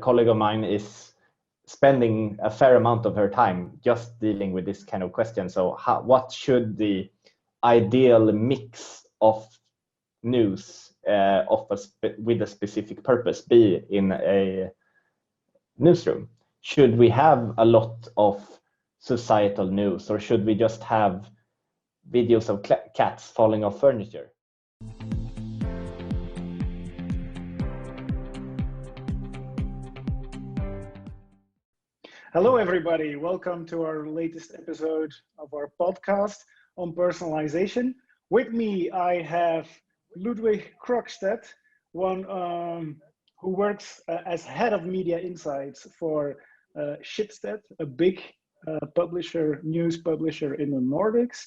colleague of mine is spending a fair amount of her time just dealing with this kind of question. So what should the ideal mix of news with a specific purpose be in a newsroom? Should we have a lot of societal news, or should we just have videos of cats falling off furniture? Hello, everybody. Welcome to our latest episode of our podcast on personalization. With me, I have Ludwig Krokstedt, one who works as head of media insights for Schibsted, a big news publisher in the Nordics.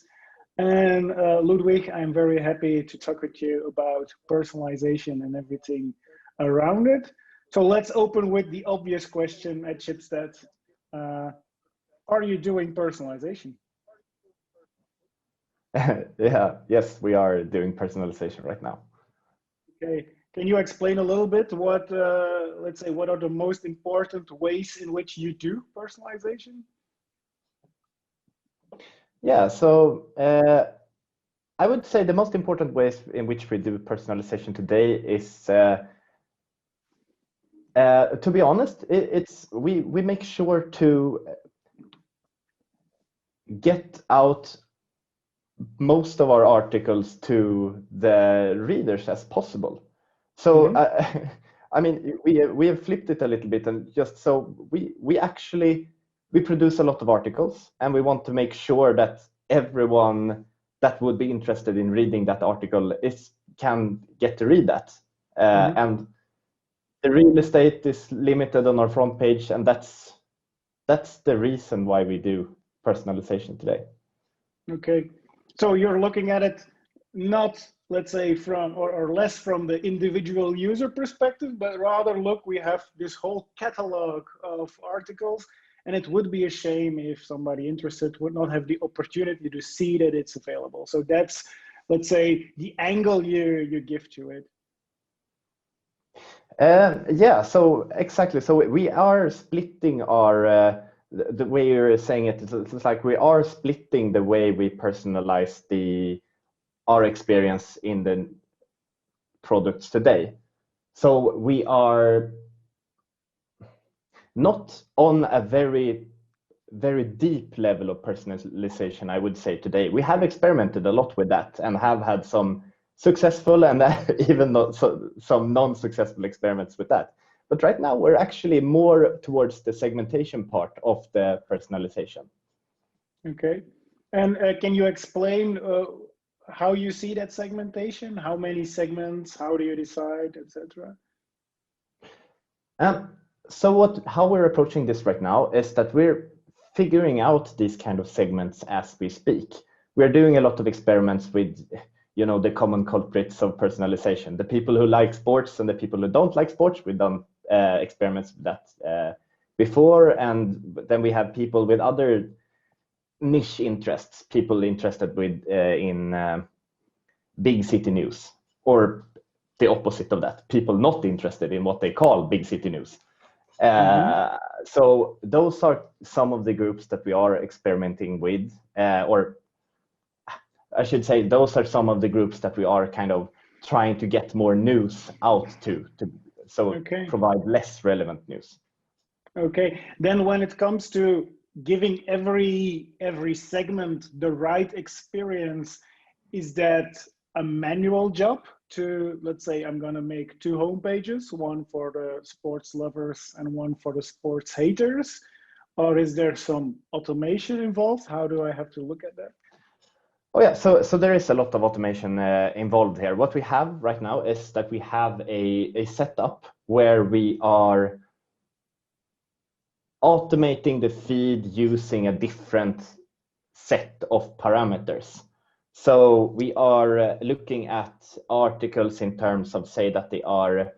And Ludwig, I'm very happy to talk with you about personalization and everything around it. So let's open with the obvious question at Schibsted. Are you doing personalization? Yes, we are doing personalization right now. Okay, can you explain a little bit what, let's say, what are the most important ways in which you do personalization? Yeah, so I would say the most important ways in which we do personalization today is, to be honest, we make sure to get out most of our articles to the readers as possible. So I mean, we have flipped it a little bit, and just so we produce a lot of articles, and we want to make sure that everyone that would be interested in reading that article can get to read that. And the real estate is limited on our front page, and that's the reason why we do personalization today. Okay, so you're looking at it not, let's say, from or less from the individual user perspective, but rather, look, we have this whole catalog of articles, and it would be a shame if somebody interested would not have the opportunity to see that it's available. So that's, let's say, the angle you give to it. Yeah, so exactly. So we are splitting our, the way you're saying it, it's like we are splitting the way we personalize our experience in the products today. So we are not on a very, very deep level of personalization, I would say, today. We have experimented a lot with that and have had some successful and even some non-successful experiments with that. But right now, we're actually more towards the segmentation part of the personalization. Okay. And can you explain how you see that segmentation? How many segments? How do you decide, etc.? So how we're approaching this right now is that we're figuring out these kind of segments as we speak. We're doing a lot of experiments with, the common culprits of personalization, the people who like sports and the people who don't like sports. We've done experiments with that before, and then we have people with other niche interests, people interested in big city news, or the opposite of that, people not interested in what they call big city news. So those are some of the groups that we are experimenting with, or I should say those are some of the groups that we are kind of trying to get more news out to provide less relevant news. Okay, then when it comes to giving every segment the right experience, is that a manual job to, let's say, I'm going to make 2 homepages, one for the sports lovers and one for the sports haters? Or is there some automation involved? How do I have to look at that? Oh yeah, so there is a lot of automation involved here. What we have right now is that we have a setup where we are automating the feed using a different set of parameters. So we are looking at articles in terms of, say, that they are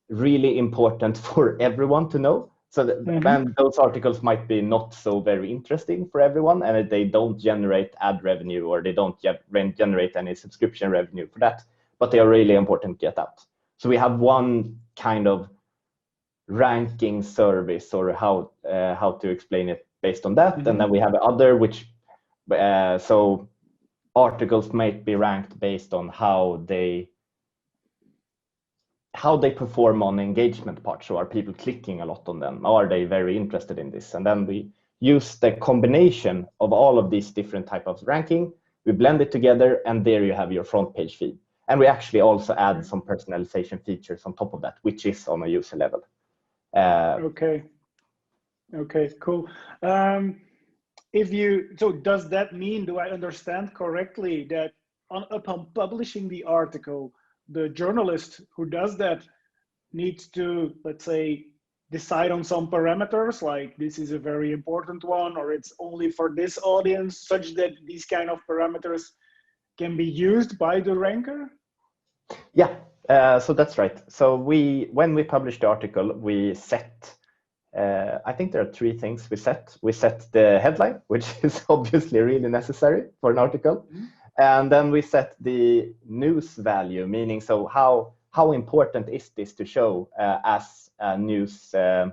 really important for everyone to know. So then those articles might be not so very interesting for everyone, and they don't generate ad revenue, or they don't generate any subscription revenue for that, but they are really important to get out. So we have one kind of ranking service, or how to explain it based on that. Mm-hmm. And then we have other, which so articles might be ranked based on how they perform on the engagement part. So are people clicking a lot on them? Are they very interested in this? And then we use the combination of all of these different types of ranking. We blend it together, and there you have your front page feed. And we actually also add some personalization features on top of that, which is on a user level. Okay, cool. So does that mean, do I understand correctly, that upon publishing the article, the journalist who does that needs to, let's say, decide on some parameters, like this is a very important one, or it's only for this audience, such that these kind of parameters can be used by the ranker? Yeah, so that's right. So when we publish the article, we set, I think there are three things we set. We set the headline, which is obviously really necessary for an article. Mm-hmm. And then we set the news value, meaning so how important is this to show as a news, how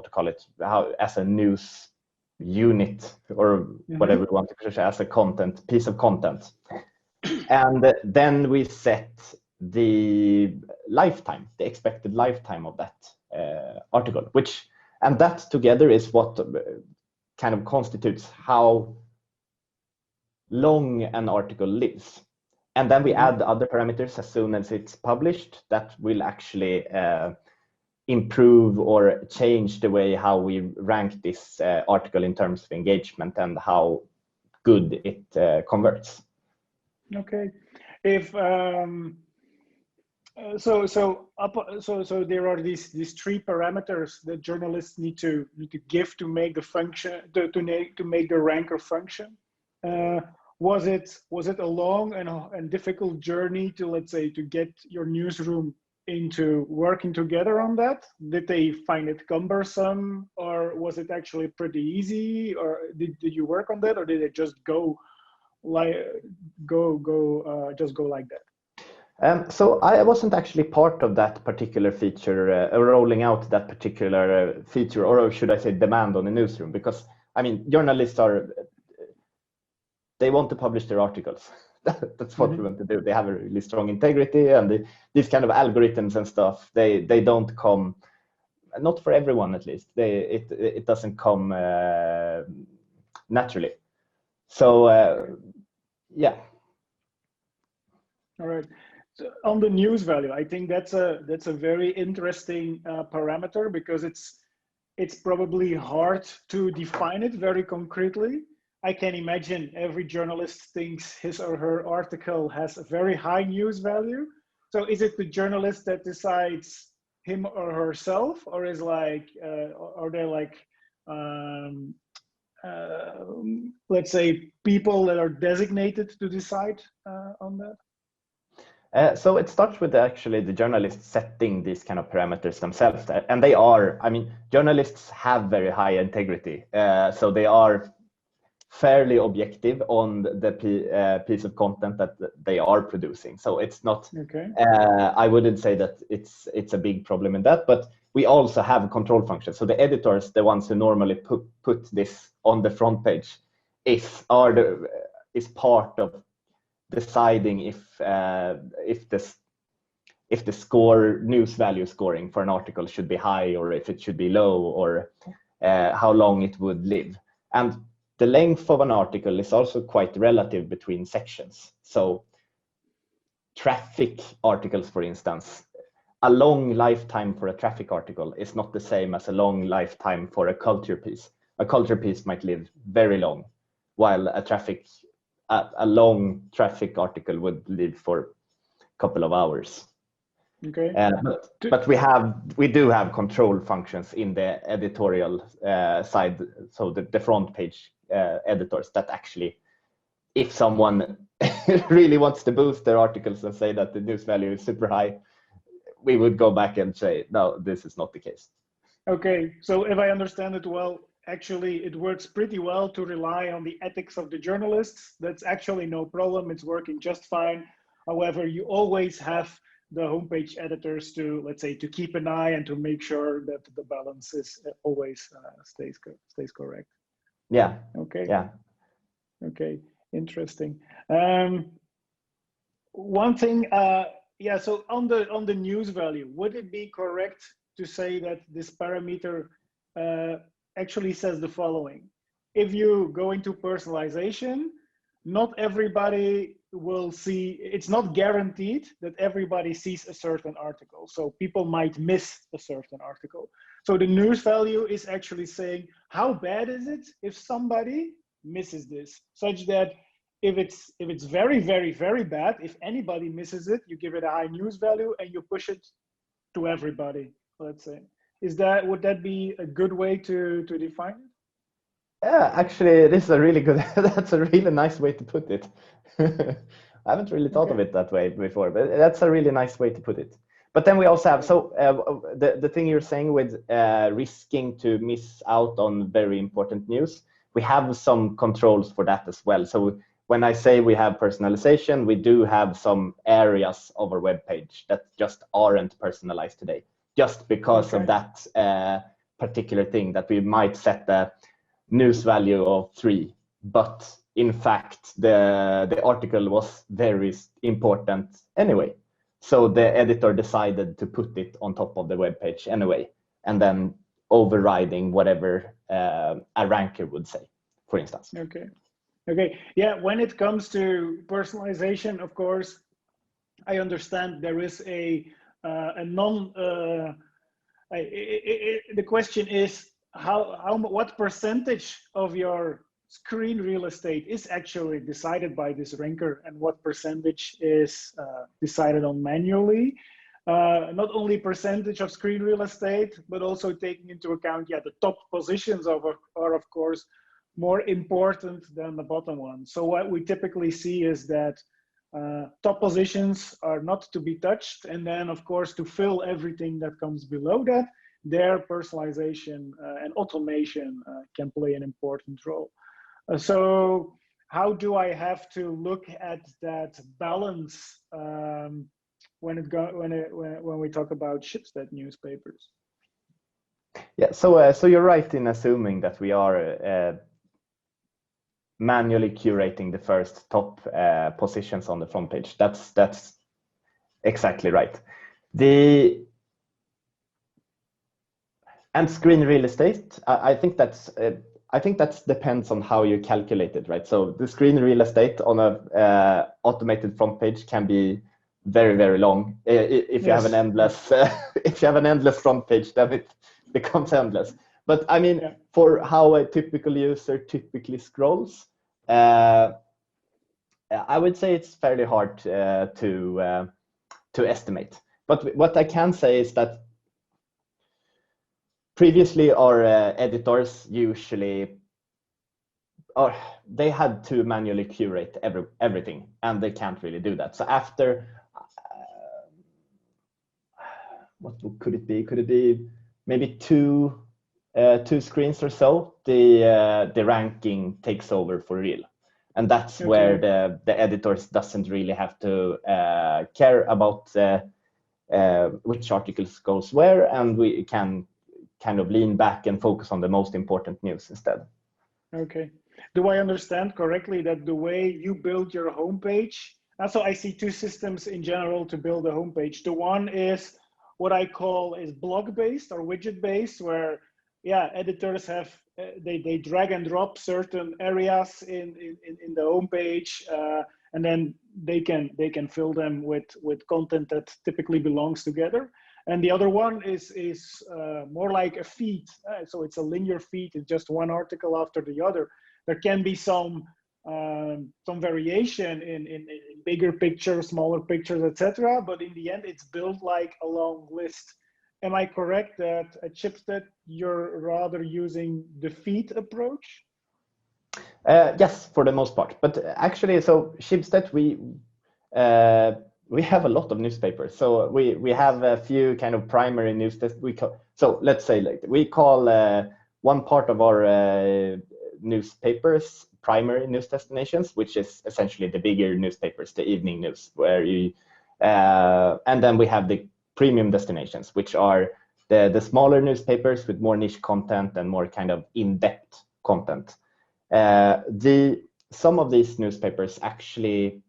to call it, as a news unit, or mm-hmm. whatever we want to say, as a piece of content. And then we set the lifetime, the expected lifetime of that article, and that together is what kind of constitutes how long an article lives. And then we add other parameters as soon as it's published that will actually improve or change the way how we rank this article in terms of engagement and how good it converts. Okay. If so there are these three parameters that journalists need to give to make the function to make the ranker function. Was it a long and difficult journey to, let's say, to get your newsroom into working together on that? Did they find it cumbersome, or was it actually pretty easy, or did you work on that, or did it just go like that? So I wasn't actually part of that particular feature, rolling out that particular feature, or should I say demand on the newsroom, because I mean, journalists they want to publish their articles. That's what we want to do. They have a really strong integrity, and these kind of algorithms and stuff, they don't come, not for everyone at least. It doesn't come naturally. So yeah. All right. So on the news value, I think that's a very interesting parameter, because it's probably hard to define it very concretely. I can imagine every journalist thinks his or her article has a very high news value. So is it the journalist that decides him or herself, or is like, are there like, let's say, people that are designated to decide on that? So it starts with actually the journalists setting these kind of parameters themselves. And they are, I mean, journalists have very high integrity. So they are fairly objective on the piece of content that they are producing. So it's not, okay. I wouldn't say that it's a big problem in that, but we also have a control function. So the editors, the ones who normally put this on the front page, is part of deciding if the news value scoring for an article should be high, or if it should be low, or how long it would live. And the length of an article is also quite relative between sections. So traffic articles, for instance, a long lifetime for a traffic article is not the same as a long lifetime for a culture piece. A culture piece might live very long, while a long traffic article would live for a couple of hours. Okay. But we do have control functions in the editorial side, so the front page editors that actually, if someone really wants to boost their articles and say that the news value is super high, we would go back and say, no, this is not the case. Okay, so if I understand it well, actually it works pretty well to rely on the ethics of the journalists. That's actually no problem. It's working just fine. However, you always have the homepage editors to, let's say, to keep an eye and to make sure that the balance is always stays correct. Yeah. Okay. Yeah. Okay. Interesting. One thing, yeah. So on the news value, would it be correct to say that this parameter actually says the following? If you go into personalization, not everybody will see, it's not guaranteed that everybody sees a certain article. So people might miss a certain article. So the news value is actually saying, how bad is it if somebody misses this, such that if it's very, very, very bad, if anybody misses it, you give it a high news value and you push it to everybody, let's say. Would that be a good way to define it? Yeah, actually, this is a really good, that's a really nice way to put it. I haven't really thought of it that way before, but that's a really nice way to put it. But then we also have, so the thing you're saying with risking to miss out on very important news, we have some controls for that as well. So when I say we have personalization, we do have some areas of our web page that just aren't personalized today, just because of that particular thing, that we might set the news value of 3, but in fact the article was very important anyway. So the editor decided to put it on top of the web page anyway, and then overriding whatever a ranker would say, for instance. Okay. Yeah, when it comes to personalization, of course, I understand there is the question is what percentage of your screen real estate is actually decided by this ranker, and what percentage is decided on manually. Not only percentage of screen real estate, but also taking into account, the top positions are of course more important than the bottom one. So what we typically see is that top positions are not to be touched, and then of course to fill everything that comes below that, their personalization and automation can play an important role. So how do I have to look at that balance when we talk about Schibsted newspapers? Yeah, so you're right in assuming that we are manually curating the first top positions on the front page. That's exactly right. And screen real estate, I think that depends on how you calculate it, right? So the screen real estate on a automated front page can be very, very long. If you have an endless if you have an endless front page, then it becomes endless. But I mean, for how a typical user typically scrolls, I would say it's fairly hard to estimate. But what I can say is that previously our editors usually, they had to manually curate everything, and they can't really do that. So after, what could it be? Could it be maybe two screens or so? The ranking takes over for real, and that's where the editors doesn't really have to care about which articles goes where, and we can kind of lean back and focus on the most important news instead. Okay. Do I understand correctly that the way you build your homepage, so I see two systems in general to build a homepage. The one is what I call is blog-based or widget-based, where editors have, they drag and drop certain areas in the homepage, and then they can fill them with content that typically belongs together. And the other one is more like a feed. So it's a linear feed. It's just one article after the other. There can be some variation in bigger pictures, smaller pictures, etc. But in the end, it's built like a long list. Am I correct that at Schibsted you're rather using the feed approach? Yes, for the most part. But actually, so Schibsted, we have a lot of newspapers. So we have a few kind of primary news that we call. So let's say we call one part of our newspapers primary news destinations, which is essentially the bigger newspapers, the evening news, where you And then we have the premium destinations, which are the smaller newspapers with more niche content and more kind of in-depth content. Some of these newspapers actually,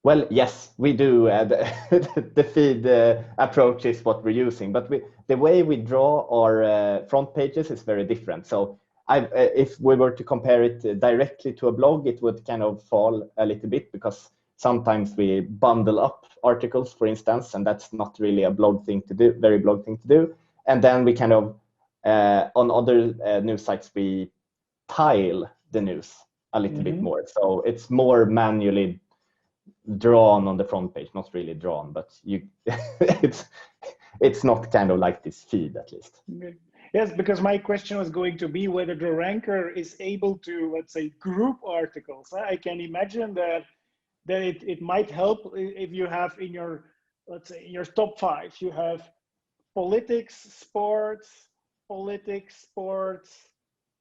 well, yes, we do. The feed approach is what we're using, but the way we draw our front pages is very different. So if we were to compare it directly to a blog, it would kind of fall a little bit, because sometimes we bundle up articles, for instance, and that's not really a blog thing to do, very blog thing to do. And then we kind of, on other news sites, we tile the news a little bit more. So it's more manually drawn on the front page, not really drawn, but it's not kind of like this feed, at least. Yes, because my question was going to be whether the ranker is able to, let's say, group articles. I can imagine that it might help if you have in your, let's say, in your top 5, you have politics, sports,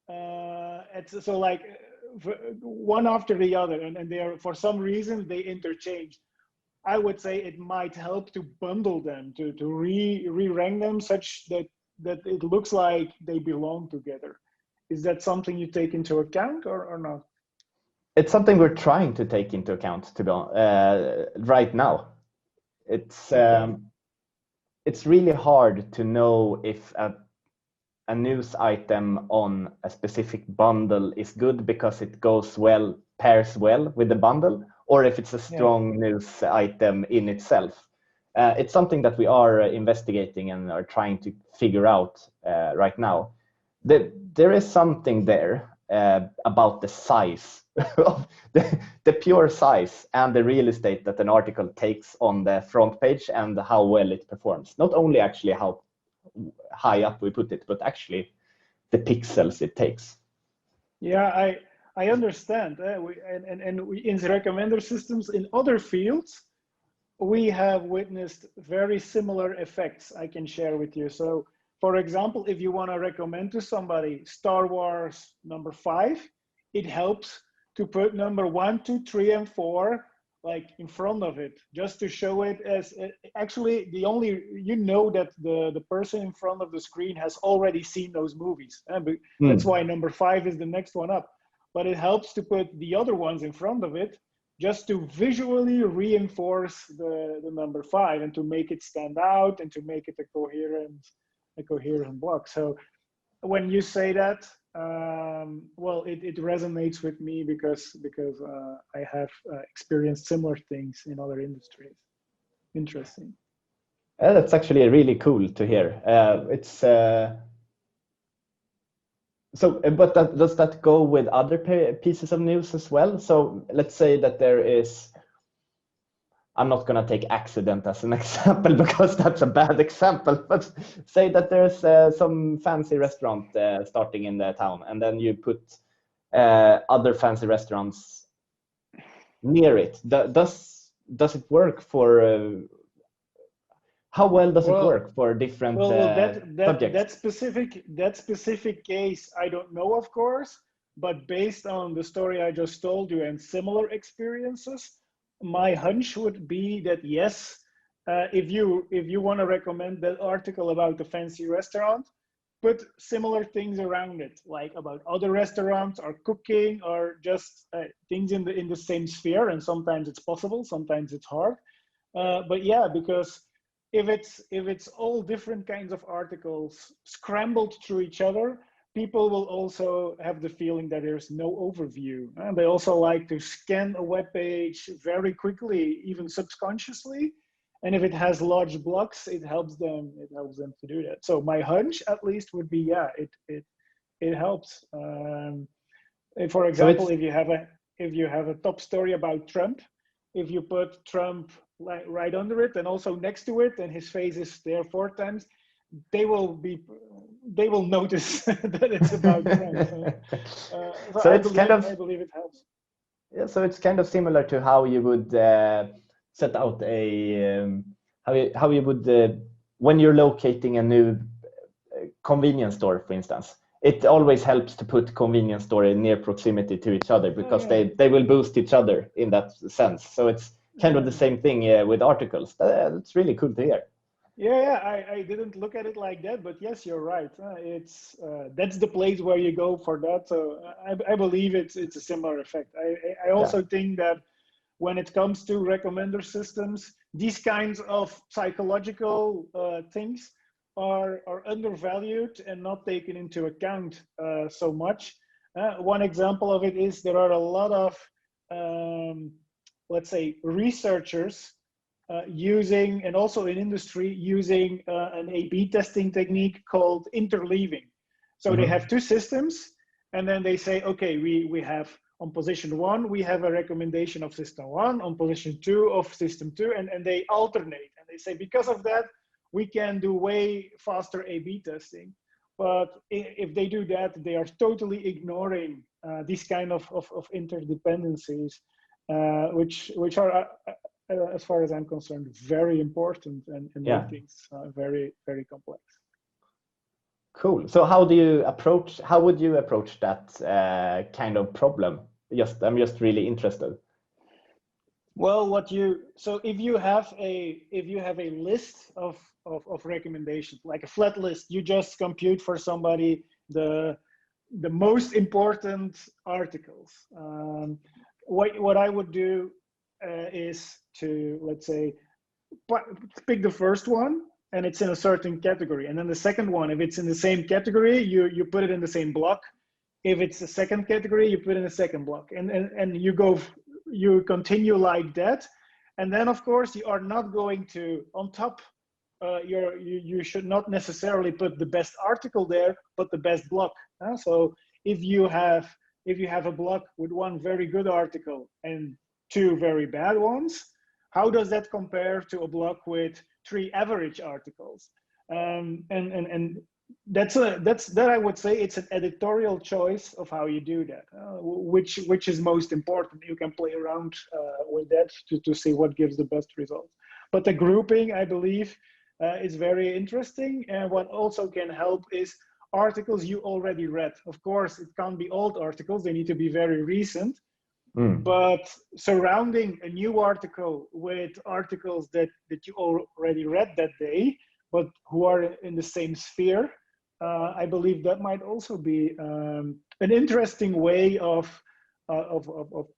so like one after the other, and they are, for some reason, they interchange. I would say it might help to bundle them, to re-rank them such that it looks like they belong together. Is that something you take into account or not? It's something we're trying to take into account, to be right now. It's really hard to know if a news item on a specific bundle is good because it pairs well with the bundle, or if it's a strong news item in itself. It's something that we are investigating and are trying to figure out right now. There is something there about the size, the pure size and the real estate that an article takes on the front page and how well it performs. Not only actually how high up we put it, but actually the pixels it takes. Yeah, I understand. We in the recommender systems in other fields, we have witnessed very similar effects I can share with you. So, for example, if you want to recommend to somebody Star Wars number 5, it helps to put number 1, 2, 3, and 4 like in front of it, just to show it as actually the only, you know, that the person in front of the screen has already seen those movies. That's why number 5 is the next one up. But it helps to put the other ones in front of it, just to visually reinforce the number 5 and to make it stand out and to make it a coherent block. So when you say that, well, it resonates with me because I have experienced similar things in other industries. Interesting. That's actually really cool to hear. But does that go with other pieces of news as well? So let's say that there is, I'm not going to take accident as an example because that's a bad example, but say that there's some fancy restaurant starting in the town, and then you put other fancy restaurants near it. Does it work for, how well does it work for different subjects? That specific case, I don't know, of course, but based on the story I just told you and similar experiences, my hunch would be that yes, if you want to recommend that article about the fancy restaurant, put similar things around it, like about other restaurants or cooking or just things in the same sphere. And sometimes it's possible, sometimes it's hard. But yeah, because if it's all different kinds of articles scrambled through each other, people will also have the feeling that there's no overview. And they also like to scan a web page very quickly, even subconsciously. And if it has large blocks, it helps them to do that. So my hunch, at least, would be, yeah, it helps. For example, if you have a top story about Trump, if you put Trump right under it and also next to it, and his face is there 4 times, they will notice that it's about Trump. So I believe it helps. Yeah, so it's kind of similar to how you would set out a how you would when you're locating a new convenience store, for instance. it always helps to put convenience store in near proximity to each other, because they will boost each other in that sense. So it's kind of the same thing with articles. It's really cool to hear. I didn't look at it like that, but yes, you're right. It's that's the place where you go for that. So I believe it's a similar effect. I also think that when it comes to recommender systems, these kinds of psychological things are undervalued and not taken into account so much. One example of it is there are a lot of let's say researchers using, and also in industry, using an A/B testing technique called interleaving. So they have two systems, and then they say, okay, we have on position 1, we have a recommendation of system 1, on position 2 of system 2, and they alternate. And they say, because of that, we can do way faster A/B testing. But if they do that, they are totally ignoring these kind of interdependencies, which are as far as I'm concerned, very important and make things very, very complex. Cool. So how would you approach that kind of problem? I'm just really interested. Well, so if you have a list of recommendations, like a flat list, you just compute for somebody the most important articles. What I would do is to, let's say, pick the first one and it's in a certain category, and then the second one, if it's in the same category, you put it in the same block. If it's the second category, you put in the second block, and you continue like that. And then of course you are not going to, on top, you should not necessarily put the best article there, but the best block. So if you have a block with one very good article and 2 very bad ones, how does that compare to a block with 3 average articles? And that I would say it's an editorial choice of how you do that, which is most important. You can play around with that to see what gives the best results. But the grouping, I believe, is very interesting. And what also can help is articles you already read. Of course, it can't be old articles, they need to be very recent. But surrounding a new article with articles that you already read that day, but who are in the same sphere, I believe that might also be an interesting way of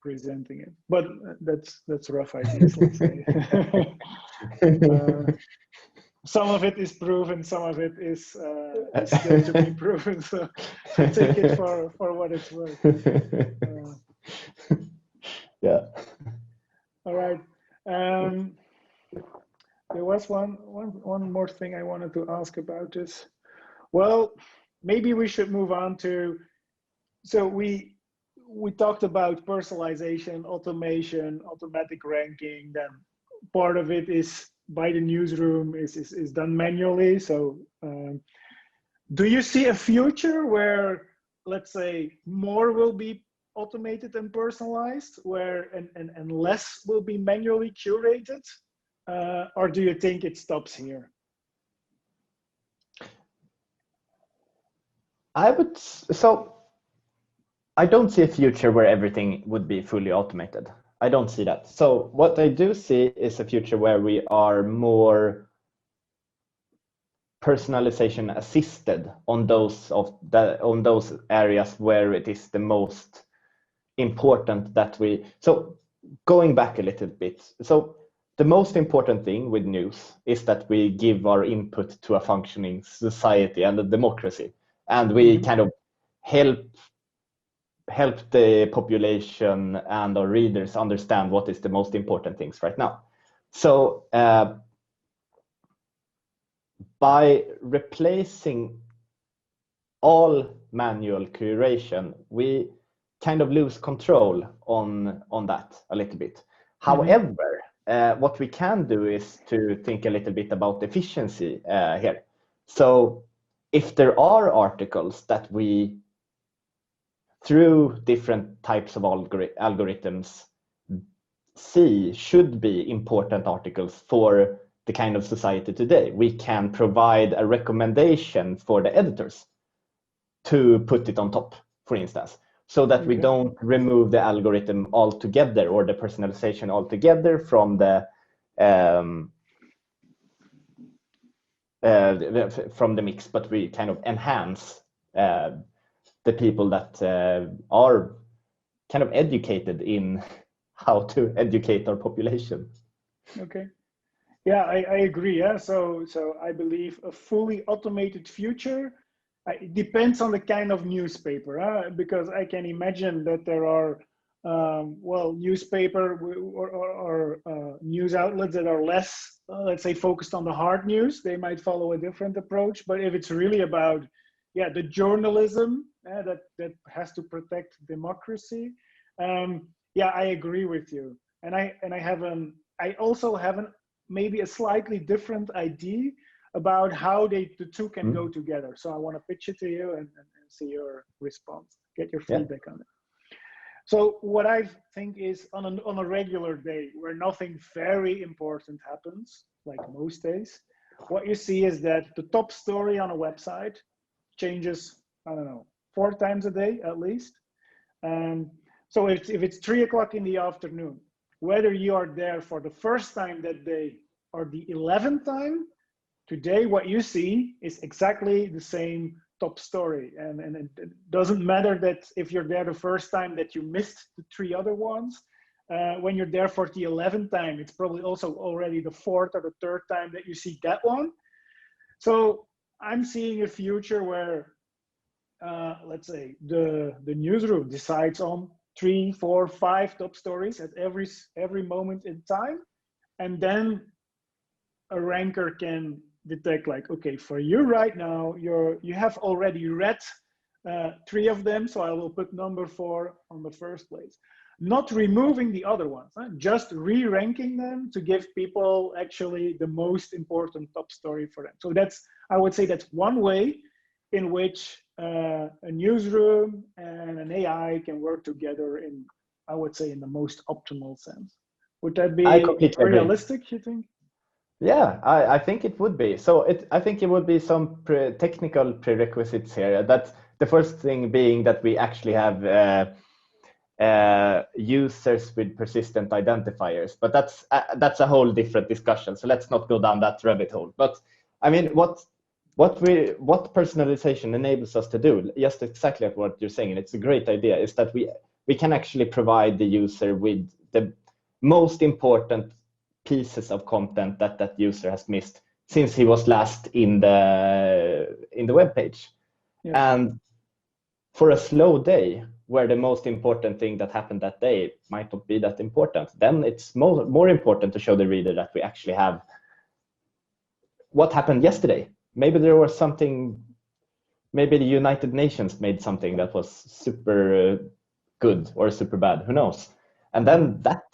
presenting it. But that's rough ideas, let's say. Some of it is proven, some of it is still to be proven. So take it for what it's worth. Yeah. All right. There was one more thing I wanted to ask about this. Well, maybe we should move on to, so we talked about personalization, automation, automatic ranking. Then part of it is by the newsroom, is done manually. So do you see a future where, let's say, more will be automated and personalized, where and less will be manually curated? Or do you think it stops here? I don't see a future where everything would be fully automated. I don't see that. So what I do see is a future where we are more personalization assisted on those areas where it is the most important that we. So going back a little bit, so the most important thing with news is that we give our input to a functioning society and a democracy, and we kind of help the population and our readers understand what is the most important things right now. So by replacing all manual curation, we kind of lose control on that a little bit. However, what we can do is to think a little bit about efficiency here. So if there are articles that we, through different types of algorithms, see should be important articles for the kind of society today, we can provide a recommendation for the editors. to put it on top, for instance, so that we don't remove the algorithm altogether or the personalization altogether from the mix, but we kind of enhance the people that are kind of educated in how to educate our population. Okay. Yeah, I agree. Yeah, so I believe a fully automated future. It depends on the kind of newspaper, because I can imagine that there are newspaper or news outlets that are less, let's say, focused on the hard news. They might follow a different approach. But if it's really about, the journalism that has to protect democracy, I agree with you. And I also have maybe a slightly different idea about how the two can go together. So I want to pitch it to you and see your response, get your feedback on it. So what I think is on a regular day where nothing very important happens, like most days, what you see is that the top story on a website changes, I don't know, 4 times a day at least. So if it's 3 o'clock in the afternoon, whether you are there for the first time that day or the 11th time, today what you see is exactly the same top story. And it doesn't matter that if you're there the first time that you missed the 3 other ones. When you're there for the 11th time, it's probably also already the 4th or the 3rd time that you see that one. So I'm seeing a future where, let's say, the newsroom decides on 3, 4, 5 top stories at every moment in time, and then a ranker can detect, like, okay, for you right now, you have already read 3 of them, so I will put number 4 on the first place. Not removing the other ones, just re-ranking them to give people actually the most important top story for them. So I would say that's one way in which a newsroom and an AI can work together in, I would say, in the most optimal sense. Would that be realistic, you think? Yeah, I think it would be. So I think it would be some technical prerequisites here. That's the first thing being that we actually have users with persistent identifiers, but that's a whole different discussion. So let's not go down that rabbit hole. But I mean, what personalization enables us to do, just exactly what you're saying, and it's a great idea, is that we can actually provide the user with the most important pieces of content that user has missed since he was last in the web page. And for a slow day where the most important thing that happened that day might not be that important, then it's more important to show the reader that we actually have what happened yesterday. Maybe there was something, maybe the United Nations made something that was super good or super bad, who knows? And then that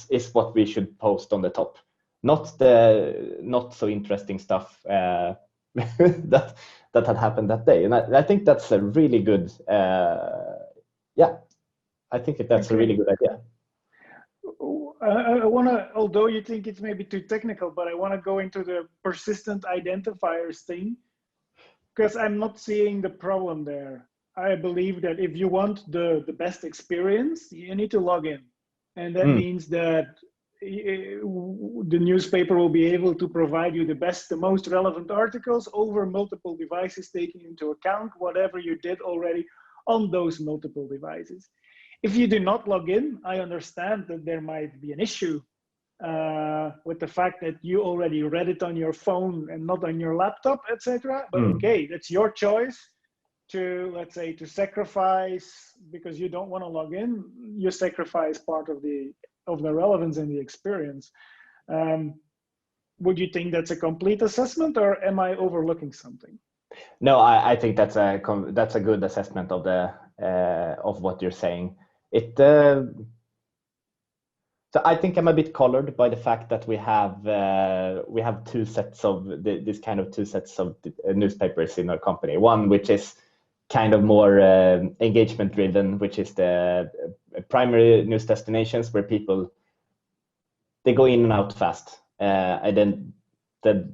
is what we should post on the top, not the not so interesting stuff that had happened that day. And I think that's a really good, I think that's a really good idea. I want to, although you think it's maybe too technical, but I want to go into the persistent identifiers thing, because I'm not seeing the problem there. I believe that if you want the best experience, you need to log in. And that means that the newspaper will be able to provide you the most relevant articles over multiple devices, taking into account whatever you did already on those multiple devices. If you do not log in, I understand that there might be an issue with the fact that you already read it on your phone and not on your laptop, etc. But okay, that's your choice to, let's say, to sacrifice, because you don't want to log in, you sacrifice part of the relevance in the experience. Would you think that's a complete assessment, or am I overlooking something? No, I think that's a good assessment of the of what you're saying. So I think I'm a bit colored by the fact that we have two sets of this kind of two sets of newspapers in our company. One which is kind of more engagement driven, which is the primary news destinations where people, they go in and out fast, and then the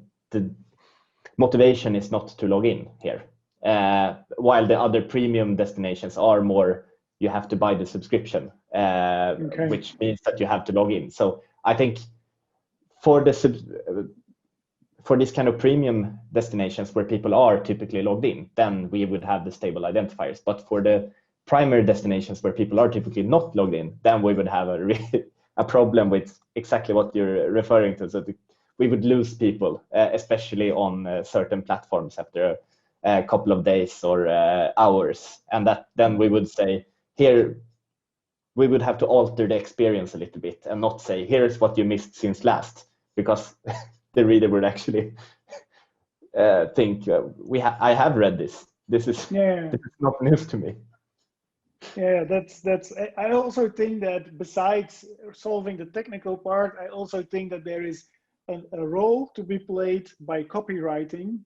motivation is not to log in here. while the other premium destinations are more, you have to buy the subscription, which means that you have to log in. So I think for this kind of premium destinations where people are typically logged in, then we would have the stable identifiers. But for the primary destinations where people are typically not logged in, then we would have a problem with exactly what you're referring to. So we would lose people, especially on certain platforms after a couple of days or hours. And that then we would say, here, we would have to alter the experience a little bit and not say, here's what you missed since last, because the reader would actually think, I have read this. This is not news to me. Yeah, that's. I also think that besides solving the technical part, I also think that there is a role to be played by copywriting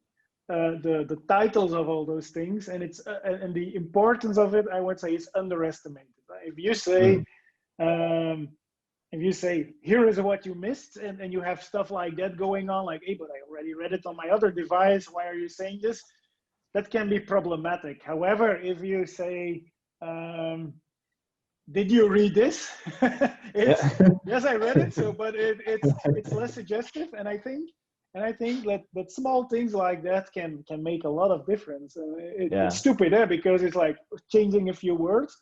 the titles of all those things, and it's and the importance of it, I would say, is underestimated. If you say, here is what you missed, and you have stuff like that going on, like, hey, but I already read it on my other device, why are you saying this? That can be problematic. However, if you say, did you read this? Yes, I read it. So, but it's less suggestive, and I think that small things like that can make a lot of difference. It's stupid, because it's like changing a few words,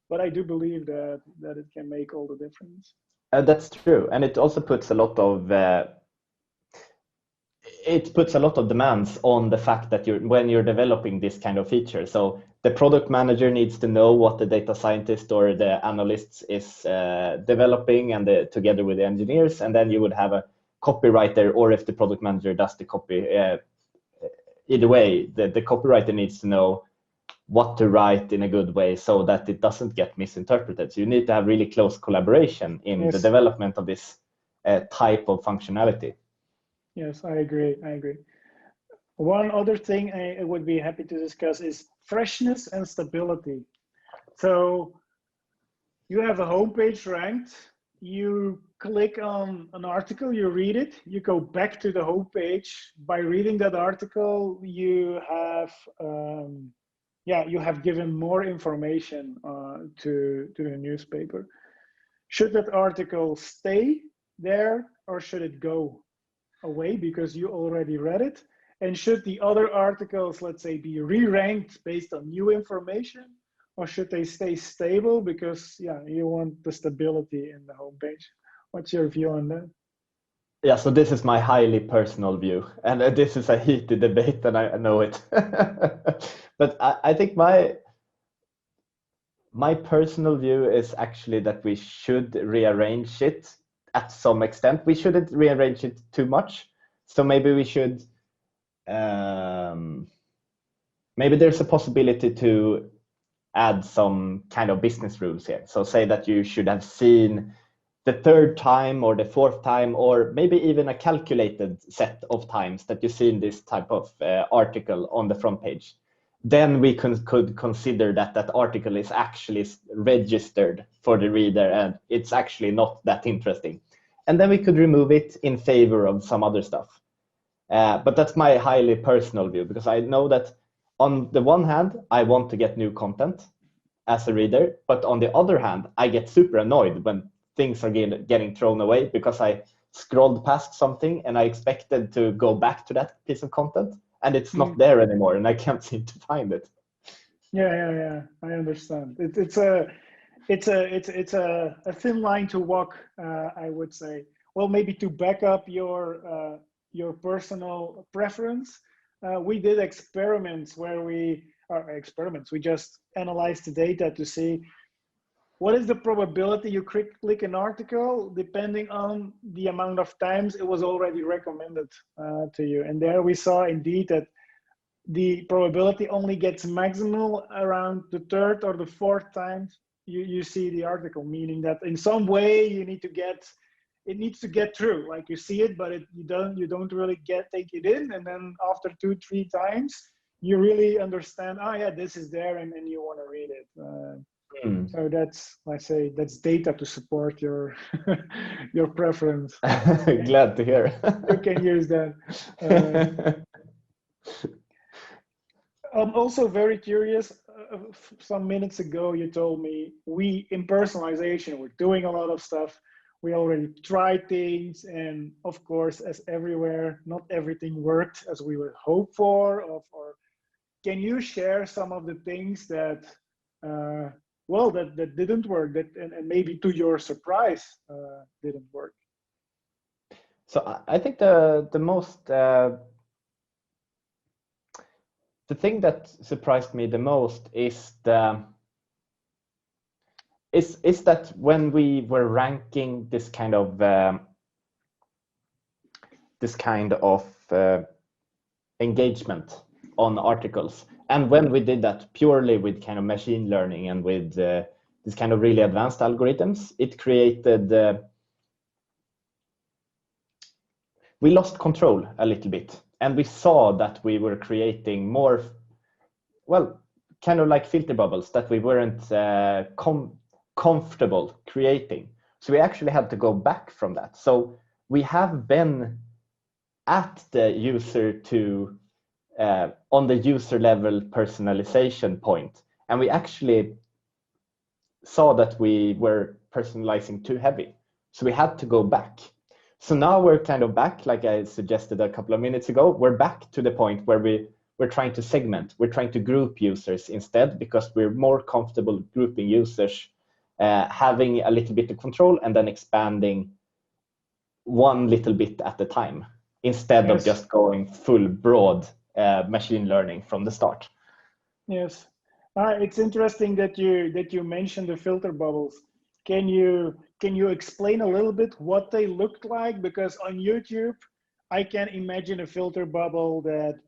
but I do believe that it can make all the difference. That's true, and it also puts a lot of demands on the fact that when you're developing this kind of feature. So the product manager needs to know what the data scientist or the analyst is developing, and together with the engineers, and then you would have a copywriter, or if the product manager does the copy, either way, the copywriter needs to know what to write in a good way so that it doesn't get misinterpreted. So you need to have really close collaboration in the development of this type of functionality. Yes, I agree. One other thing I would be happy to discuss is freshness and stability. So you have a homepage ranked, you click on an article, you read it, you go back to the homepage. By reading that article, you have given more information to the newspaper. Should that article stay there, or should it go away because you already read it? And should the other articles, let's say, be re-ranked based on new information, or should they stay stable because you want the stability in the homepage? What's your view on that? Yeah, so this is my highly personal view, and this is a heated debate, and I know it. But I think my personal view is actually that we should rearrange it at some extent. We shouldn't rearrange it too much. So maybe we should, maybe there's a possibility to add some kind of business rules here. So say that you should have seen the third time or the fourth time, or maybe even a calculated set of times that you've seen this type of article on the front page. Then we could consider that article is actually registered for the reader and it's actually not that interesting. And then we could remove it in favor of some other stuff. But that's my highly personal view, because I know that on the one hand, I want to get new content as a reader, but on the other hand, I get super annoyed when things are getting thrown away because I scrolled past something and I expected to go back to that piece of content and it's not there anymore and I can't seem to find it. Yeah. I understand. It's a thin line to walk, I would say. Well, maybe to back up your personal preference, we did experiments where we just analyzed the data to see what is the probability you click an article depending on the amount of times it was already recommended to you. And there we saw indeed that the probability only gets maximal around the third or the fourth time you see the article, meaning that in some way it needs to get through. Like you see it, but you don't really take it in. And then after 2-3 times, you really understand, this is there, and then you want to read it. So that's data to support your your preference. Glad to hear. You can use that. I'm also very curious. Some minutes ago, you told me we in personalization, we're doing a lot of stuff. We already tried things, and of course, as everywhere, not everything worked as we would hope for. Or can you share some of the things that, well, that didn't work, that and maybe to your surprise, didn't work? So I think the thing that surprised me the most is that when we were ranking this kind of engagement on articles, and when we did that purely with kind of machine learning and with this kind of really advanced algorithms, it created we lost control a little bit, and we saw that we were creating more, well, kind of like filter bubbles that we weren't comfortable creating. So we actually had to go back from that. So we have been at the user to on the user level personalization point, and we actually saw that we were personalizing too heavy. So we had to go back. So now we're kind of back, like I suggested a couple of minutes ago, we're back to the point where we're trying to segment, we're trying to group users instead, because we're more comfortable grouping users, having a little bit of control and then expanding one little bit at a time, instead of just going full broad machine learning from the start. Yes, it's interesting that you mentioned the filter bubbles. Can you explain a little bit what they looked like? Because on YouTube, I can imagine a filter bubble that,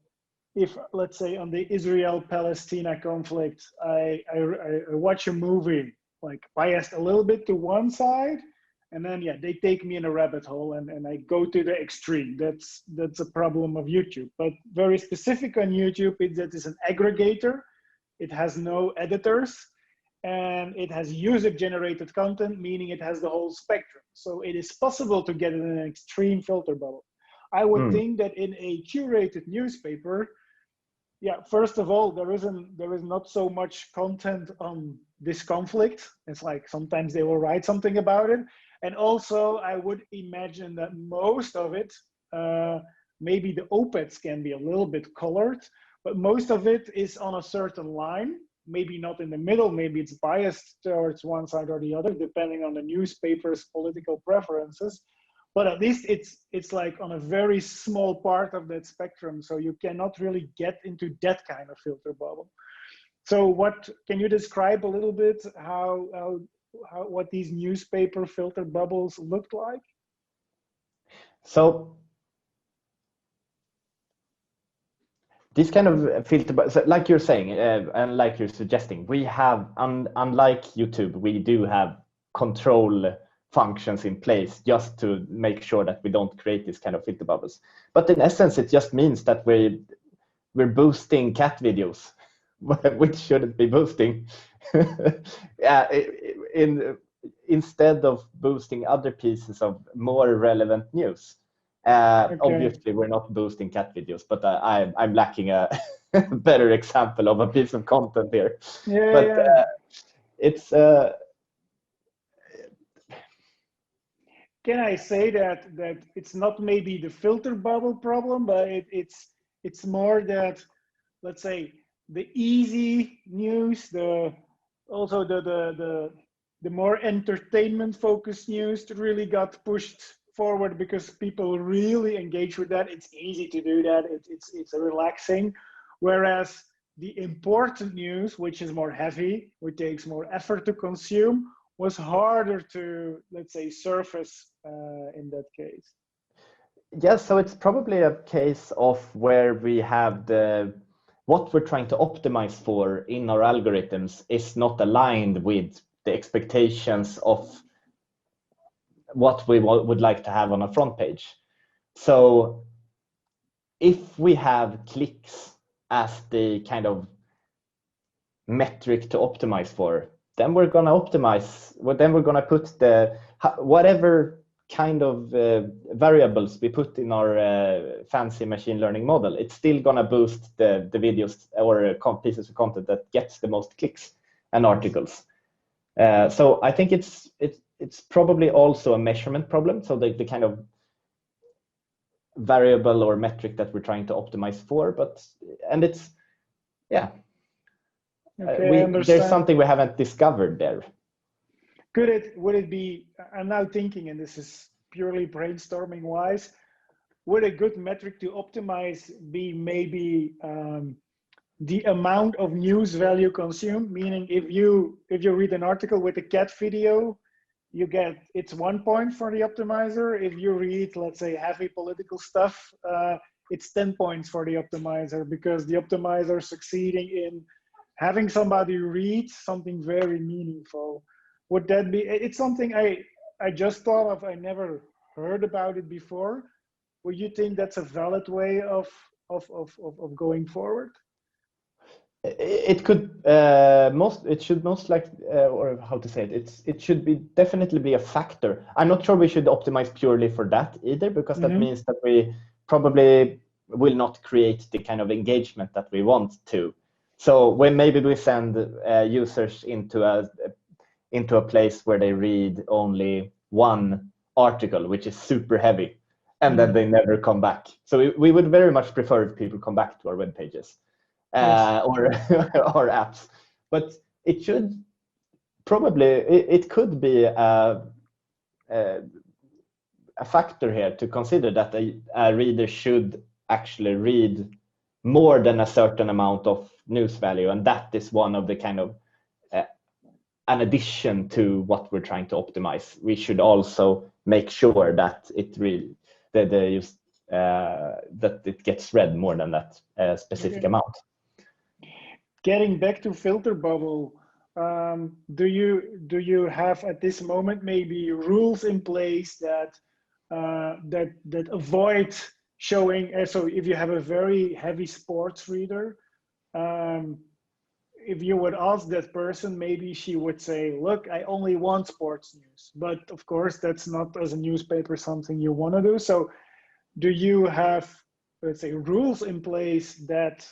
if let's say on the Israel-Palestina conflict, I watch a movie like biased a little bit to one side, and then they take me in a rabbit hole, and I go to the extreme. That's a problem of YouTube. But very specific on YouTube, that is an aggregator. It has no editors, and it has user-generated content, meaning it has the whole spectrum. So it is possible to get in an extreme filter bubble. I would think that in a curated newspaper, first of all, there is not so much content on this conflict. It's like sometimes they will write something about it. And also, I would imagine that most of it, maybe the op-eds can be a little bit colored, but most of it is on a certain line, maybe not in the middle, maybe it's biased towards one side or the other, depending on the newspaper's political preferences. But at least it's like on a very small part of that spectrum, so you cannot really get into that kind of filter bubble. So what can you describe a little bit how what these newspaper filter bubbles looked like? So this kind of filter, so like you're saying, and like you're suggesting, we have, unlike YouTube, we do have control functions in place just to make sure that we don't create this kind of filter bubbles. But in essence, it just means that we're boosting cat videos, which shouldn't be boosting, instead of boosting other pieces of more relevant news. Obviously, we're not boosting cat videos, but I'm lacking a better example of a piece of content here. It's. Can I say that it's not maybe the filter bubble problem, but it's more that, let's say, the easy news, the more entertainment focused news really got pushed forward because people really engage with that. It's easy to do that. It's relaxing, whereas the important news, which is more heavy, which takes more effort to consume, was harder to, let's say, surface in that case. Yes, so it's probably a case of where we have what we're trying to optimize for in our algorithms is not aligned with the expectations of what we would like to have on a front page. So if we have clicks as the kind of metric to optimize for, then we're going to optimize, then we're going to put whatever kind of variables we put in our fancy machine learning model, it's still gonna boost the videos or pieces of content that gets the most clicks and articles. So I think it's probably also a measurement problem. So the kind of variable or metric that we're trying to optimize for, and it's, yeah, okay, there's something we haven't discovered there. Would it be, I'm now thinking, and this is purely brainstorming wise, would a good metric to optimize be maybe the amount of news value consumed? Meaning if you read an article with a cat video, it's 1 point for the optimizer. If you read, let's say, heavy political stuff, it's 10 points for the optimizer, because the optimizer is succeeding in having somebody read something very meaningful. Would that be, it's something I just thought of, I never heard about it before. Would you think that's a valid way of going forward? It could it should most like or how to say it, it should be definitely be a factor. I'm not sure we should optimize purely for that either, because that means that we probably will not create the kind of engagement that we want to. So when maybe we send users into a place where they read only one article, which is super heavy, and then they never come back. So we would very much prefer if people come back to our web pages. Or apps, but it should probably, it could be a factor here to consider, that a reader should actually read more than a certain amount of news value, and that is one of the kind of an addition to what we're trying to optimize. We should also make sure that it really that it gets read more than that specific amount. Getting back to filter bubble, do you have at this moment maybe rules in place that avoid showing? So if you have a very heavy sports reader, if you would ask that person, maybe she would say, "Look, I only want sports news." But of course, that's not, as a newspaper, something you want to do. So, do you have, let's say, rules in place that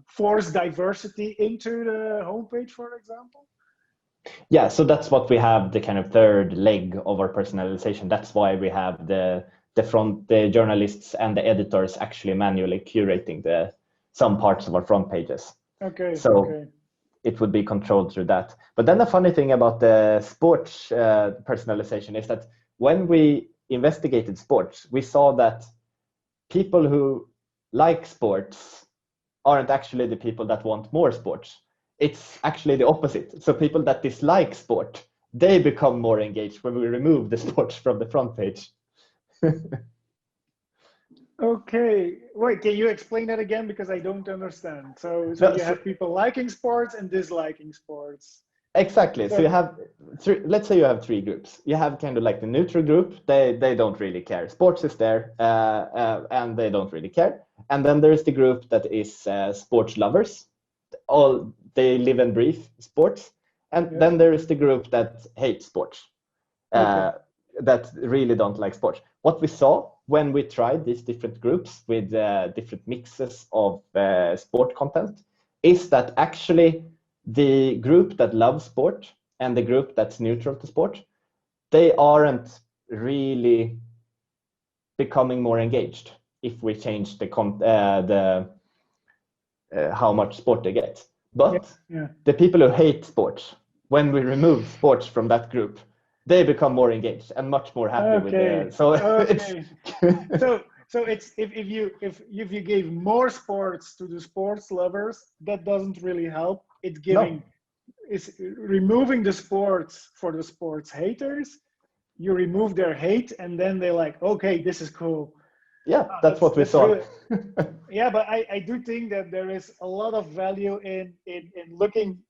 force diversity into the homepage, for example? Yeah, so that's what we have, the kind of third leg of our personalization. That's why we have the journalists and the editors actually manually curating some parts of our front pages. Okay. So it would be controlled through that. But then the funny thing about the sports personalization is that when we investigated sports, we saw that people who like sports aren't actually the people that want more sports. It's actually the opposite. So people that dislike sport, they become more engaged when we remove the sports from the front page. Okay, wait, can you explain that again? Because I don't understand. So you have people liking sports and disliking sports. Exactly. So you have, let's say you have three groups. You have kind of like the neutral group. They don't really care. Sports is there, and they don't really care. And then there is the group that is sports lovers. They live and breathe sports. And then there is the group that hates sports, that really don't like sports. What we saw when we tried these different groups with different mixes of sport content is that actually the group that loves sport and the group that's neutral to sport, they aren't really becoming more engaged if we change how much sport they get. But the people who hate sports, when we remove sports from that group, they become more engaged and much more happy with it. So so it's if you gave more sports to the sports lovers, that doesn't really help. It's removing the sports for the sports haters. You remove their hate, and then they're like, okay, this is cool. Yeah, that's what we saw. Really, yeah, but I do think that there is a lot of value in looking.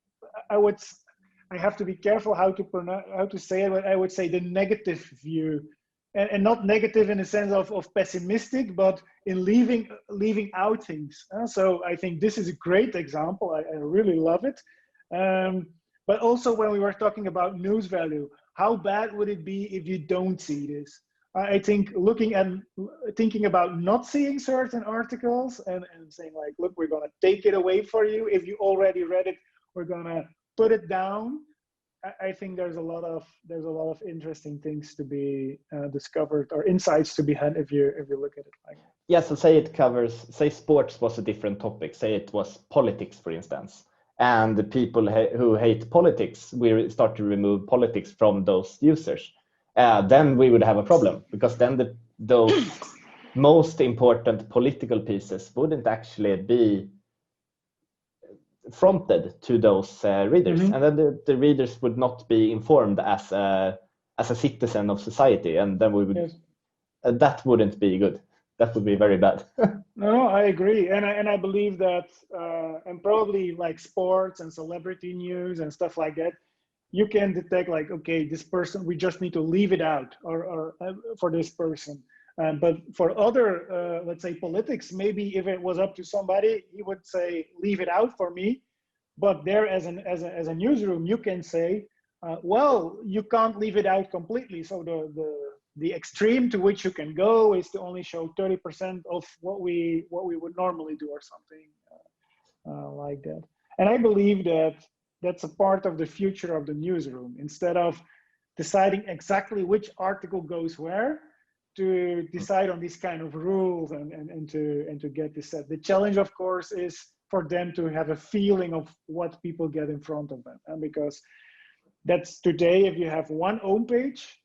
I have to be careful how to say it, but I would say the negative view, and not negative in the sense of pessimistic, but in leaving out things. So I think this is a great example. I really love it. But also when we were talking about news value, how bad would it be if you don't see this? I think thinking about not seeing certain articles and saying like, look, we're gonna take it away for you. If you already read it, we're gonna put it down. I think there's a lot of interesting things to be discovered, or insights to be had if you look at it like that. Yeah, so say sports was a different topic. Say it was politics, for instance, and the people who hate politics, we start to remove politics from those users. Then we would have a problem, because then those most important political pieces wouldn't actually be fronted to those readers, and then the readers would not be informed as a citizen of society, and then we would that wouldn't be good. That would be very bad. No, I agree, and I believe that, and probably like sports and celebrity news and stuff like that, you can detect like, okay, this person, we just need to leave it out, or for this person. But for other, let's say politics, maybe if it was up to somebody, he would say, leave it out for me. But there, as a newsroom, you can say, well, you can't leave it out completely. So the extreme to which you can go is to only show 30% of what we would normally do, or something like that. And I believe that that's a part of the future of the newsroom. Instead of deciding exactly which article goes where, to decide on these kind of rules and to get this set. The challenge, of course, is for them to have a feeling of what people get in front of them. And because that's today, if you have one home page,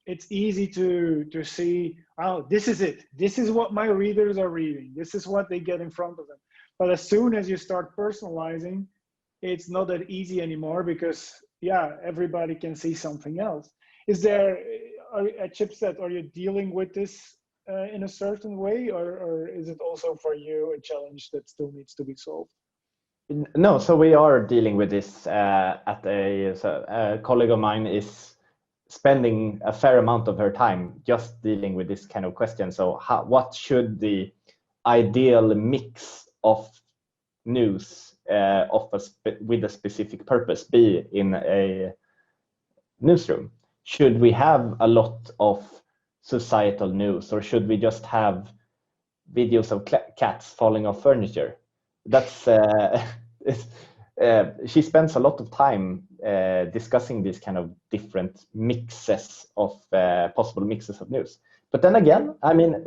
it's easy to see, oh, this is it. This is what my readers are reading. This is what they get in front of them. But as soon as you start personalizing, it's not that easy anymore, because everybody can see something else. Is there, at Schibsted, are you dealing with this in a certain way, or is it also for you a challenge that still needs to be solved? No, so we are dealing with this a colleague of mine is spending a fair amount of her time just dealing with this kind of question. So what should the ideal mix of news with a specific purpose be in a newsroom? Should we have a lot of societal news, or should we just have videos of cats falling off furniture? That's she spends a lot of time discussing these kind of different mixes of possible mixes of news. But then again, I mean,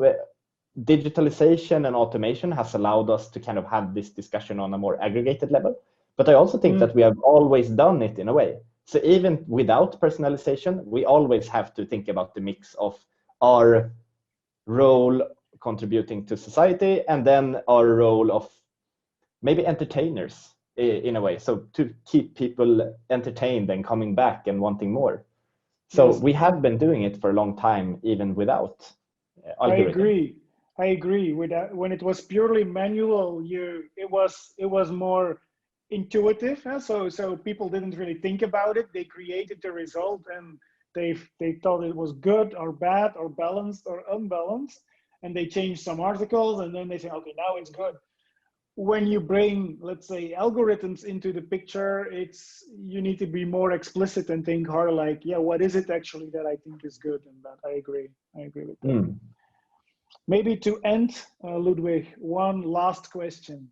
digitalization and automation has allowed us to kind of have this discussion on a more aggregated level. But I also think that we have always done it in a way. So even without personalization, we always have to think about the mix of our role contributing to society, and then our role of maybe entertainers in a way, so to keep people entertained and coming back and wanting more. So we have been doing it for a long time, even without algorithm. I agree with that. When it was purely manual, it was more intuitive. So people didn't really think about it. They created the result, and they thought it was good or bad or balanced or unbalanced, and they changed some articles, and then they say, okay, now it's good. When you bring, let's say, algorithms into the picture, you need to be more explicit and think harder, like, what is it actually that I think is good and bad? I agree with that. Maybe to end, Ludwig, one last question.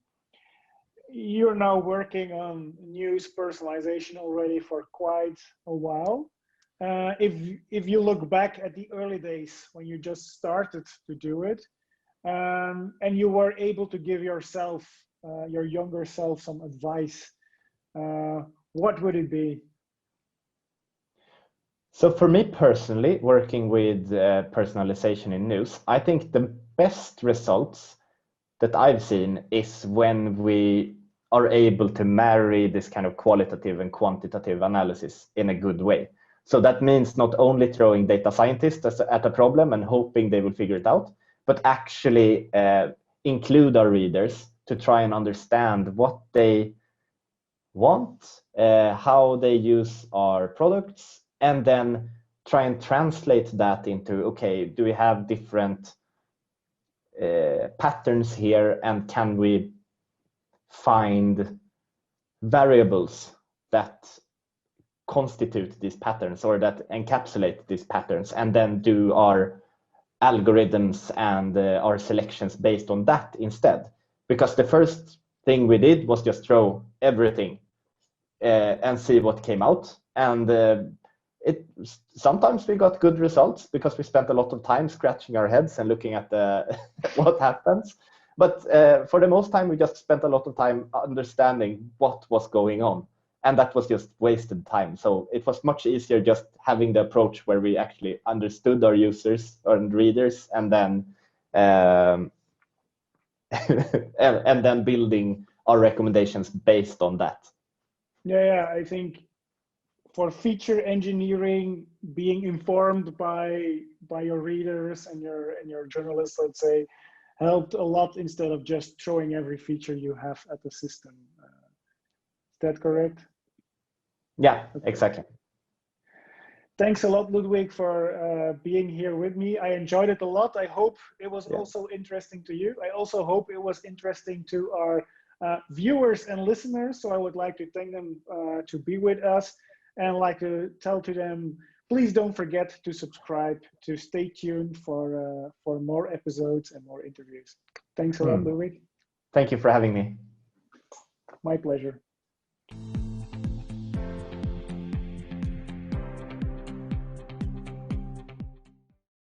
You're now working on news personalization already for quite a while. If you look back at the early days when you just started to do it, and you were able to give yourself, your younger self, some advice, what would it be? So for me personally, working with personalization in news, I think the best results that I've seen is when we are able to marry this kind of qualitative and quantitative analysis in a good way. So that means not only throwing data scientists at a problem and hoping they will figure it out, but actually include our readers to try and understand what they want, how they use our products, and then try and translate that into, okay, do we have different patterns here, and can we find variables that constitute these patterns or that encapsulate these patterns, and then do our algorithms and our selections based on that instead. Because the first thing we did was just throw everything and see what came out. And sometimes we got good results because we spent a lot of time scratching our heads and looking at what happens. But for the most time, we just spent a lot of time understanding what was going on. And that was just wasted time. So it was much easier just having the approach where we actually understood our users and readers, and then and then building our recommendations based on that. Yeah, I think for feature engineering, being informed by your readers and your journalists, let's say, helped a lot instead of just throwing every feature you have at the system. Is that correct? Yeah, okay. Exactly. Thanks a lot, Ludwig, for being here with me. I enjoyed it a lot. I hope it was also interesting to you. I also hope it was interesting to our viewers and listeners. So I would like to thank them to be with us, and like to tell to them, please don't forget to subscribe, to stay tuned for more episodes and more interviews. Thanks a lot, Ludwig. Thank you for having me. My pleasure.